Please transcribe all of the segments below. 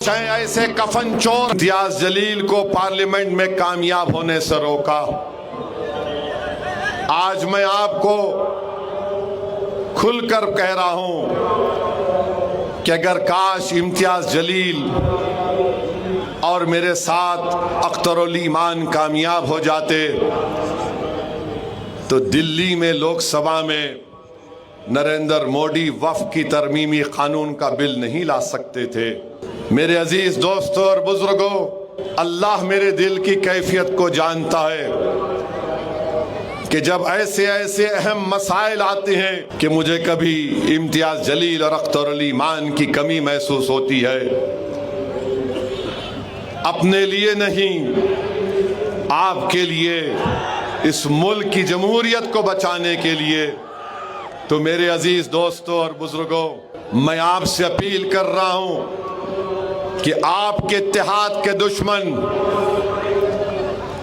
ऐसे कफन चोर इम्तियाज जलील को पार्लियामेंट में कामयाब होने से रोका। आज मैं आपको खुलकर कह रहा हूं कि अगर काश इम्तियाज जलील और मेरे साथ अख्तरुल ईमान कामयाब हो जाते तो दिल्ली में लोकसभा में नरेंद्र मोदी वक्फ की तरमीमी कानून का बिल नहीं ला सकते थे। मेरे अजीज दोस्तों और बुजुर्गों, अल्लाह मेरे दिल की कैफियत को जानता है कि जब ऐसे ऐसे अहम मसाइल आते हैं कि मुझे कभी इम्तियाज जलील और अख्तरुल ईमान की कमी महसूस होती है। अपने लिए नहीं, आपके लिए, इस मुल्क की जमहूरियत को बचाने के लिए। तो मेरे अजीज दोस्तों और बुजुर्गों, मैं आपसे अपील कर रहा हूं कि आपके इत्तेहाद के दुश्मन,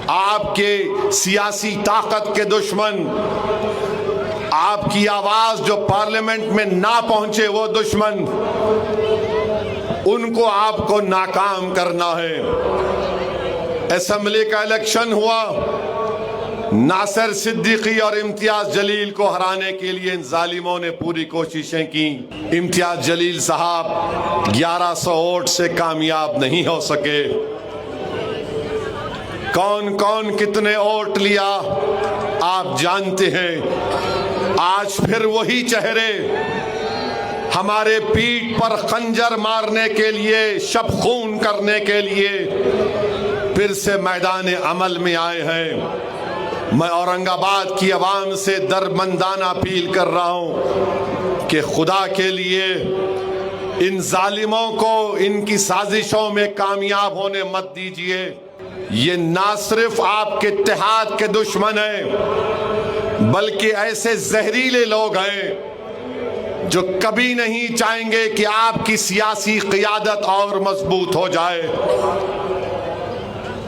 आपके सियासी ताकत के दुश्मन, आपकी आवाज जो पार्लियामेंट में ना पहुंचे वो दुश्मन, उनको आपको नाकाम करना है। असेंबली का इलेक्शन हुआ, नासिर सिद्दीकी और इम्तियाज जलील को हराने के लिए इन जालिमों ने पूरी कोशिशें की। इम्तियाज जलील साहब 1100 वोट से कामयाब नहीं हो सके। कौन कौन कितने वोट लिया आप जानते हैं। आज फिर वही चेहरे हमारे पीठ पर खंजर मारने के लिए, शब खून करने के लिए फिर से मैदान अमल में आए हैं। मैं औरंगाबाद की आवाम से दर्दमंदाना अपील कर रहा हूं कि खुदा के लिए इन जालिमों को इनकी साजिशों में कामयाब होने मत दीजिए। ये ना सिर्फ आपके इत्तेहाद के दुश्मन हैं, बल्कि ऐसे जहरीले लोग हैं जो कभी नहीं चाहेंगे कि आपकी सियासी क़ियादत और मजबूत हो जाए।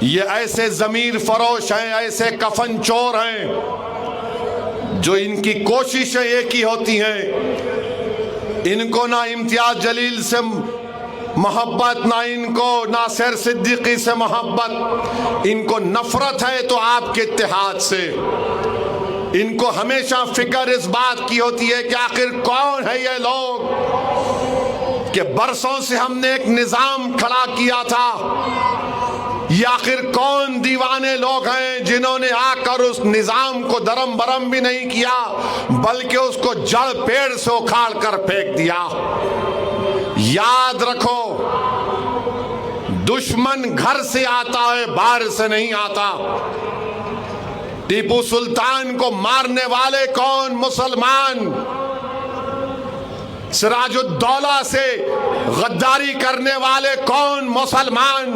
ये ऐसे ज़मीर फरोश हैं, ऐसे कफन चोर हैं जो इनकी कोशिशें एक ही होती हैं। इनको ना इम्तियाज जलील से मोहब्बत, ना इनको नासिर सिद्दीकी से मोहब्बत, इनको नफरत है तो आपके इत्तेहाद से। इनको हमेशा फिक्र इस बात की होती है कि आखिर कौन है ये लोग कि बरसों से हमने एक निजाम खड़ा किया था। ये आखिर कौन दीवाने लोग हैं जिन्होंने आकर उस निजाम को दरम बरम भी नहीं किया, बल्कि उसको जड़ पेड़ से उखाड़ कर फेंक दिया। याद रखो, दुश्मन घर से आता है, बाहर से नहीं आता। टीपू सुल्तान को मारने वाले कौन? मुसलमान। सिराजुद्दौला से गद्दारी करने वाले कौन? मुसलमान।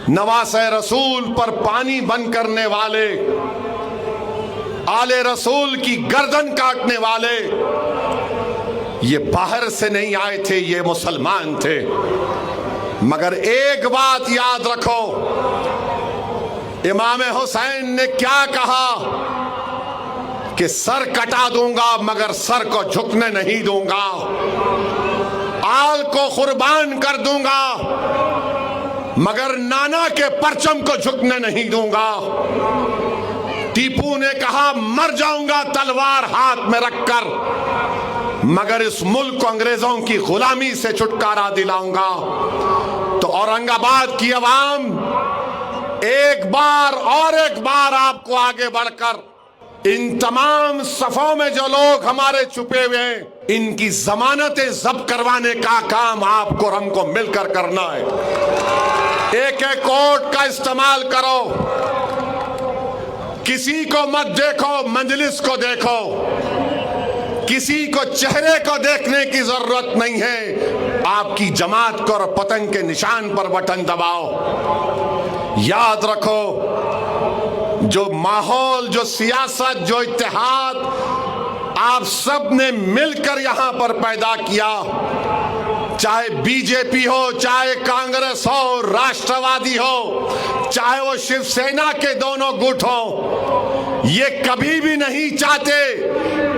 नवासे रसूल पर पानी बंद करने वाले, आले रसूल की गर्दन काटने वाले, ये बाहर से नहीं आए थे, ये मुसलमान थे। मगर एक बात याद रखो, इमाम हुसैन ने क्या कहा कि सर कटा दूंगा मगर सर को झुकने नहीं दूंगा, आल को कुर्बान कर दूंगा मगर नाना के परचम को झुकने नहीं दूंगा। टीपू ने कहा मर जाऊंगा तलवार हाथ में रखकर, मगर इस मुल्क को अंग्रेजों की गुलामी से छुटकारा दिलाऊंगा। तो औरंगाबाद की आवाम एक बार और एक बार आपको आगे बढ़कर इन तमाम सफों में जो लोग हमारे छुपे हुए हैं, इनकी जमानतें जब्त करवाने का काम आपको और हमको मिलकर करना है। एक एक वोट का इस्तेमाल करो। किसी को मत देखो, मजलिस को देखो। किसी को चेहरे को देखने की जरूरत नहीं है। आपकी जमात को और पतंग के निशान पर बटन दबाओ। याद रखो, जो माहौल, जो सियासत, जो इत्तेहाद आप सब ने मिलकर यहां पर पैदा किया, चाहे बीजेपी हो, चाहे कांग्रेस हो, राष्ट्रवादी हो, चाहे वो शिवसेना के दोनों गुट हो, ये कभी भी नहीं चाहते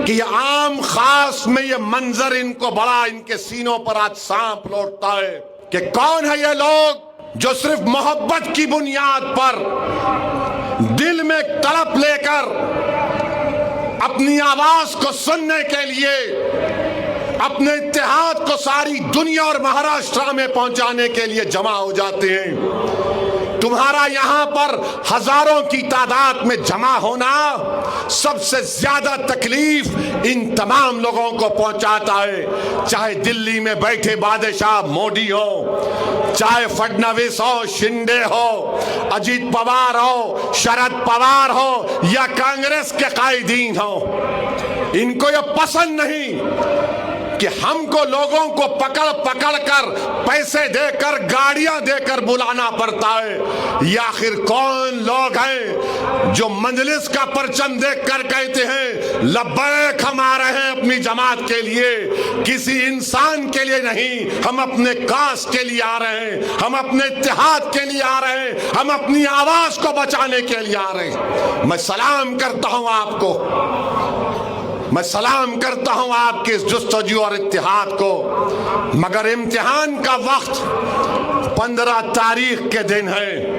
कि आम खास में ये मंजर इनको बड़ा, इनके सीनों पर आज सांप लौटता है कि कौन है ये लोग जो सिर्फ मोहब्बत की बुनियाद पर दिल में तड़प लेकर अपनी आवाज को सुनने के लिए अपने इत्तेहाद को सारी दुनिया और महाराष्ट्र में पहुंचाने के लिए जमा हो जाते हैं। तुम्हारा यहां पर हजारों की तादाद में जमा होना सबसे ज्यादा तकलीफ इन तमाम लोगों को पहुंचाता है, चाहे दिल्ली में बैठे बादशाह मोदी हो, चाहे फडणवीस हो, शिंदे हो, अजीत पवार हो, शरद पवार हो या कांग्रेस के कायदीन हो। इनको यह पसंद नहीं कि हमको लोगों को पकड़ पकड़ कर पैसे देकर, गाड़ियां देकर बुलाना पड़ता है। या आखिर कौन लोग हैं जो मजलिस का परचम देखकर कहते हैं लब्बैक हम आ रहे हैं अपनी जमात के लिए, किसी इंसान के लिए नहीं, हम अपने कास्ट के लिए आ रहे हैं, हम अपने इत्तेहाद के लिए आ रहे हैं, हम अपनी आवाज को बचाने के लिए आ रहे हैं। मैं सलाम करता हूं आपको, मैं सलाम करता हूं आपके इस जुस्तजू और इत्तेहाद को, मगर इम्तिहान का वक्त 15 तारीख के दिन है।